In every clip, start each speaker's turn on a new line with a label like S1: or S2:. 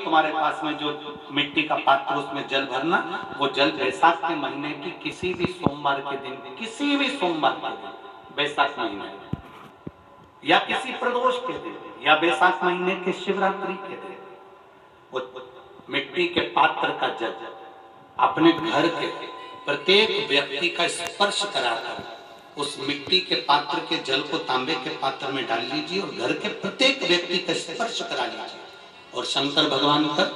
S1: तुम्हारे पास में जो मिट्टी का पात्र उसमें जल भरना, वो जल बैसाख के महीने की किसी भी सोमवार के दिन, किसी भी सोमवार के दिन, बैसाख महीने या किसी प्रदोष के दिन या बैसाख महीने के शिवरात्रि के दिन, वो मिट्टी के पात्र का जल अपने घर के प्रत्येक व्यक्ति का स्पर्श कराकर उस मिट्टी के पात्र के जल को तांबे के पात्र में डाल लीजिए और घर के प्रत्येक व्यक्ति का स्पर्श करा लीजिए और शंकर भगवान तक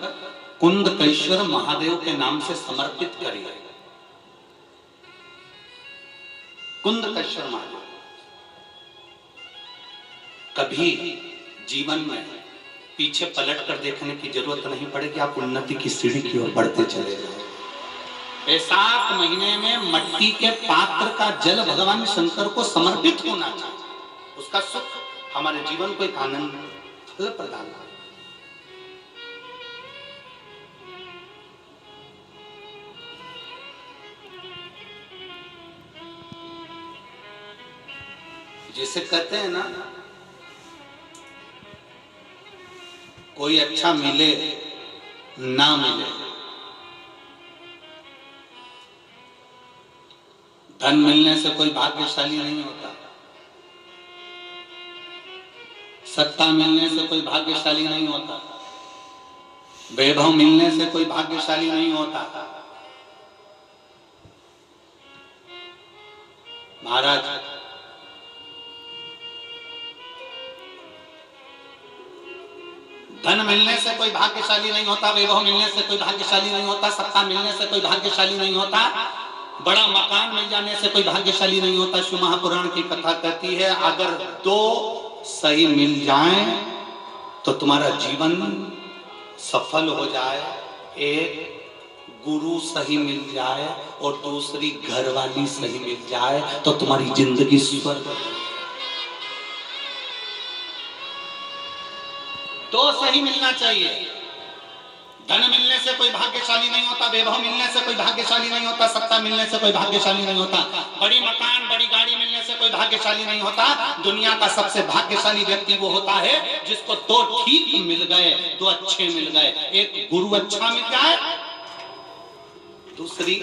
S1: कुंदकेश्वर महादेव के नाम से समर्पित करिए। कुंदकेश्वर महादेव। कभी जीवन में पीछे पलट कर देखने की जरूरत नहीं पड़ेगी, आप उन्नति की सीढ़ी की ओर बढ़ते चले जाओ। बैसाख महीने में मट्टी के पात्र का जल भगवान शंकर को समर्पित होना चाहिए। उसका सुख हमारे जीवन को एक आनंद फल प्रदान करे। जिसे कहते हैं ना, कोई अच्छा मिले ना मिले, धन मिलने से कोई भाग्यशाली नहीं होता, सत्ता मिलने से कोई भाग्यशाली नहीं होता, वैभव मिलने से कोई भाग्यशाली नहीं होता। महाराज, धन मिलने से कोई भाग्यशाली नहीं होता, वैभव मिलने से कोई भाग्यशाली नहीं होता, सत्ता मिलने से कोई भाग्यशाली नहीं होता, बड़ा मकान मिल जाने से कोई भाग्यशाली नहीं होता। शिव महापुराण की कथा कहती है, अगर दो सही मिल जाएं तो तुम्हारा जीवन सफल हो जाए। एक गुरु सही मिल जाए और दूसरी घरवाली सही मिल जाए तो तुम्हारी जिंदगी स्वर्ग। दो सही मिलना चाहिए। धन मिलने से कोई भाग्यशाली नहीं होता, वैभव मिलने से कोई भाग्यशाली नहीं होता, सत्ता मिलने से कोई भाग्यशाली नहीं होता, बड़ी मकान बड़ी गाड़ी मिलने से कोई भाग्यशाली नहीं होता। दुनिया का सबसे भाग्यशाली व्यक्ति वो होता है जिसको दो ठीक मिल गए, दो अच्छे मिल गए। एक गुरु अच्छा मिल जाए, दूसरी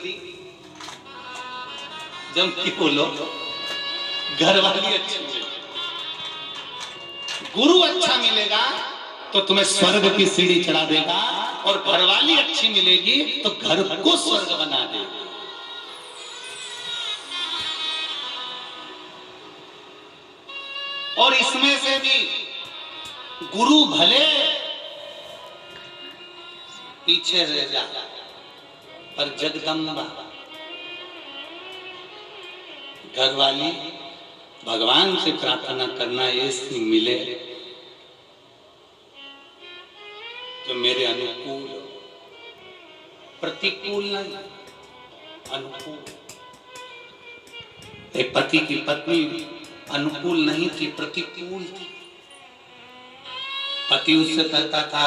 S1: जब की बोलो घरवाली अच्छी मिले। गुरु अच्छा मिलेगा तो तुम्हें स्वर्ग की सीढ़ी चढ़ा देगा और घरवाली अच्छी मिलेगी तो घर को स्वर्ग बना देगी। और इसमें से भी गुरु भले पीछे रह जाए पर जगदम्बा घरवाली भगवान से प्रार्थना करना ऐसी मिले जो मेरे अनुकूल, प्रतिकूल नहीं, अनुकूल। एक पति की पत्नी अनुकूल नहीं थी, प्रतिकूल थी। पति उससे कहता था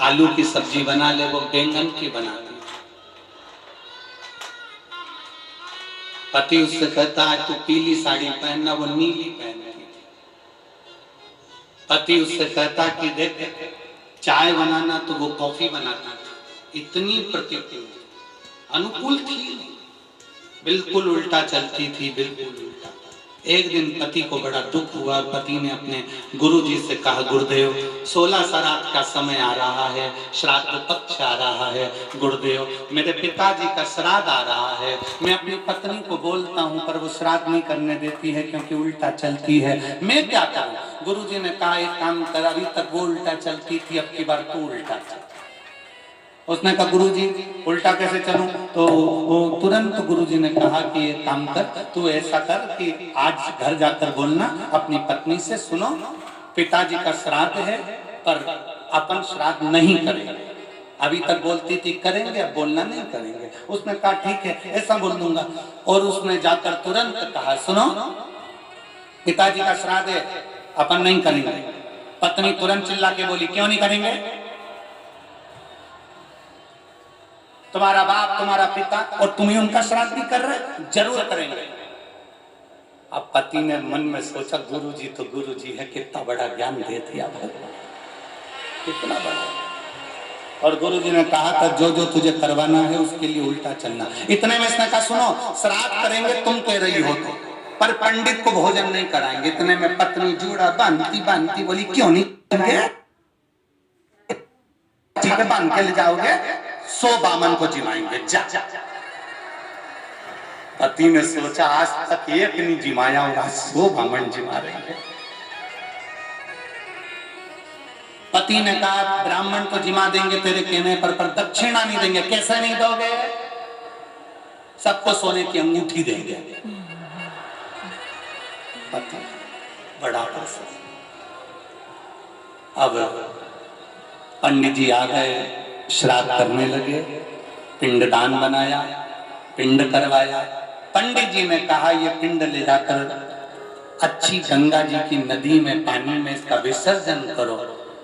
S1: आलू की सब्जी बना ले, वो बैंगन की बनाती। पति उससे कहता है तू पीली साड़ी पहनना, वो नीली पहनती। पति उससे कहता कि देख चाय बनाना, तो वो कॉफी बनाती थी। इतनी प्रतिकूल, अनुकूल थी नहीं, बिल्कुल उल्टा चलती थी, बिल्कुल उल्टा। एक दिन पति को बड़ा दुख हुआ। पति ने अपने गुरुजी से कहा, गुरुदेव 16 श्राद्ध का समय आ रहा है, श्राद्ध पक्ष आ रहा है। गुरुदेव मेरे पिताजी का श्राद्ध आ रहा है, मैं अपनी पत्नी को बोलता हूँ पर वो श्राद्ध नहीं करने देती है क्योंकि उल्टा चलती है, मैं क्या करूँ? गुरुजी ने कहा एक काम कर, अभी तक वो उल्टा चलती थी, अब की बार तू उल्टा चल। उसने कहा गुरुजी उल्टा कैसे चलूं? तो वो तुरंत गुरुजी ने कहा कि एक काम कर, तू ऐसा कर कि आज घर जाकर बोलना अपनी पत्नी से, सुनो पिताजी का श्राद्ध है पर अपन श्राद्ध नहीं करेंगे। अभी तक बोलती थी करेंगे, अब बोलना नहीं करेंगे। उसने कहा ठीक है ऐसा बोल दूंगा। और उसने जाकर तुरंत कहा सुनो पिताजी का श्राद्ध है, अपन नहीं करेंगे। पत्नी तुरंत चिल्ला के बोली क्यों नहीं करेंगे? तुम्हारा बाप तुम्हारा पिता और तुम ही उनका श्राद्ध भी कर रहे, जरूर करेंगे। अब पति ने मन में सोचा गुरुजी तो गुरुजी है, कितना बड़ा ज्ञान दे दिया भगवान, कितना बड़ा। और गुरु जी ने कहा था जो जो तुझे करवाना है उसके लिए उल्टा चलना। इतने में इसने कहा सुनो, श्राद्ध करेंगे तुम कह रही हो तो, पर पंडित को भोजन नहीं कराएंगे। इतने में पत्नी जूड़ा बांधती बांधती बोली क्यों नहीं करेंगे, ठीक है बांध के ले जाओगे, 100 बामन को जिमाएंगे जा। पति ने सोचा आज तक एक नहीं जिमाया होगा, 100 बामन जिमा रहे हैं। पति ने कहा ब्राह्मण को जिमा देंगे तेरे कहने पर दक्षिणा नहीं देंगे। कैसे नहीं दोगे? सबको सोने की अंगूठी देंगे। पति बड़ा प्रसन्न। अब पंडित जी आ गए, श्राद्ध करने लगे, पिंडदान बनाया, पिंड करवाया। पंडित जी ने कहा ये पिंड ले जाकर अच्छी गंगा जी की नदी में पानी में इसका विसर्जन करो।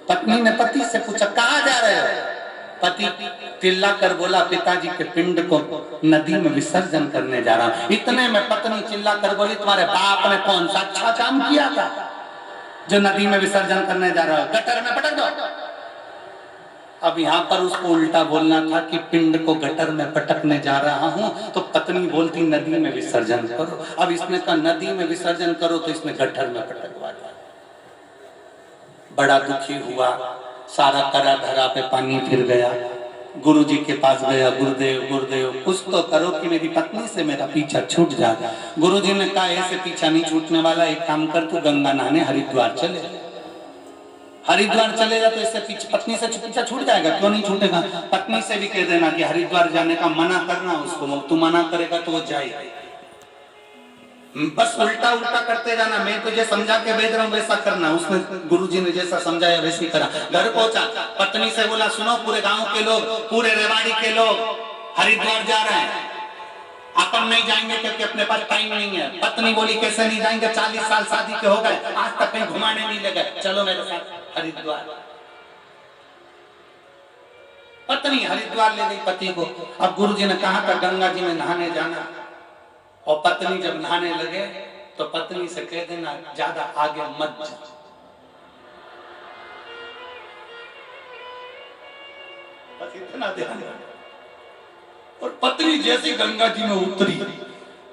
S1: पत्नी ने पति से पूछा कहाँ जा रहे हो? पति चिल्ला कर बोला पिताजी के पिंड को नदी में विसर्जन करने जा रहा हूं। इतने में पत्नी चिल्ला कर बोली तुम्हारे बाप ने कौन सा अच्छा काम किया था जो नदी में विसर्जन करने जा रहा हो, गटर में पटक दो। अब यहाँ पर उसको उल्टा बोलना था कि पिंड को गटर में पटकने जा रहा हूं, तो पत्नी बोलती नदी में विसर्जन करो। अब इसने कहा नदी में विसर्जन करो तो इसने गटर में पटकवा दिया। बड़ा दुखी हुआ, सारा करा धरा पे पानी फिर गया। गुरु जी के पास गया, गुरुदेव गुरुदेव कुछ तो करो कि मेरी पत्नी से मेरा पीछा छूट जाए। गुरु जी ने कहा ऐसे पीछा नहीं छूटने वाला, एक काम कर तू गंगा नहाने हरिद्वार चले। हरिद्वार चलेगा तो इससे पत्नी से पीछा छूट जाएगा। क्यों नहीं छूटेगा? पत्नी से भी कह देना कि हरिद्वार जाने का मना करना उसको, तू मना करेगा तो वो जाएगा। बस उल्टा उल्टा करते जाना, मैं तुझे समझा के भेज रहा हूँ वैसा करना। उसने गुरुजी ने जैसा समझाया वैसे करा। घर पहुंचा, पत्नी से बोला सुनो पूरे गांव के लोग, पूरे रेवाड़ी के लोग हरिद्वार जा रहे हैं, अपन नहीं जाएंगे क्योंकि अपने पास टाइम नहीं है। पत्नी बोली कैसे नहीं जाएंगे, 40 साल शादी के हो गए, आज तक कहीं घुमाने नहीं लगे, चलो मेरे साथ हरिद्वार। पत्नी हरिद्वार ले गई पति को। अब गुरुजी ने कहा था गंगा जी में नहाने जाना, और पत्नी जब नहाने लगे तो पत्नी से कह देना ज्यादा आगे मत जा। बस इतना ध्यान। और पत्नी जैसे गंगा जी में उतरी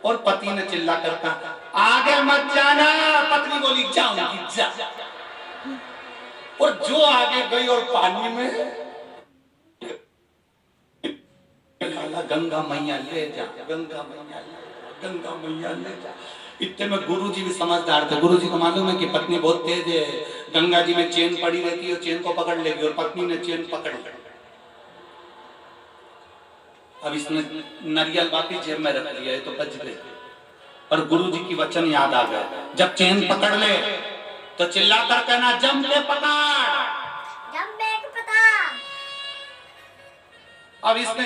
S1: और पति ने चिल्ला कर कहा आगे मत जाना। पत्नी बोली जाऊंगी जा। और जो आगे गई और पानी में गंगा मैया ले जा, गंगा मैया ले, गंगा मैया ले जा। इतने में गुरु जी भी समझदार थे। गुरु जी को मालूम है कि पत्नी बहुत तेज है, गंगा जी में चेन पड़ी रहती है, चेन को पकड़ लेगी, और पत्नी ने चेन पकड़ ली। अब इसने नारियल वापिस जेब में रख लिया है तो बच गए। पर गुरु जी की वचन याद आ गया, जब चेन पकड़ ले तो चिल्ला कर कहना जम के पकड़। अब इसने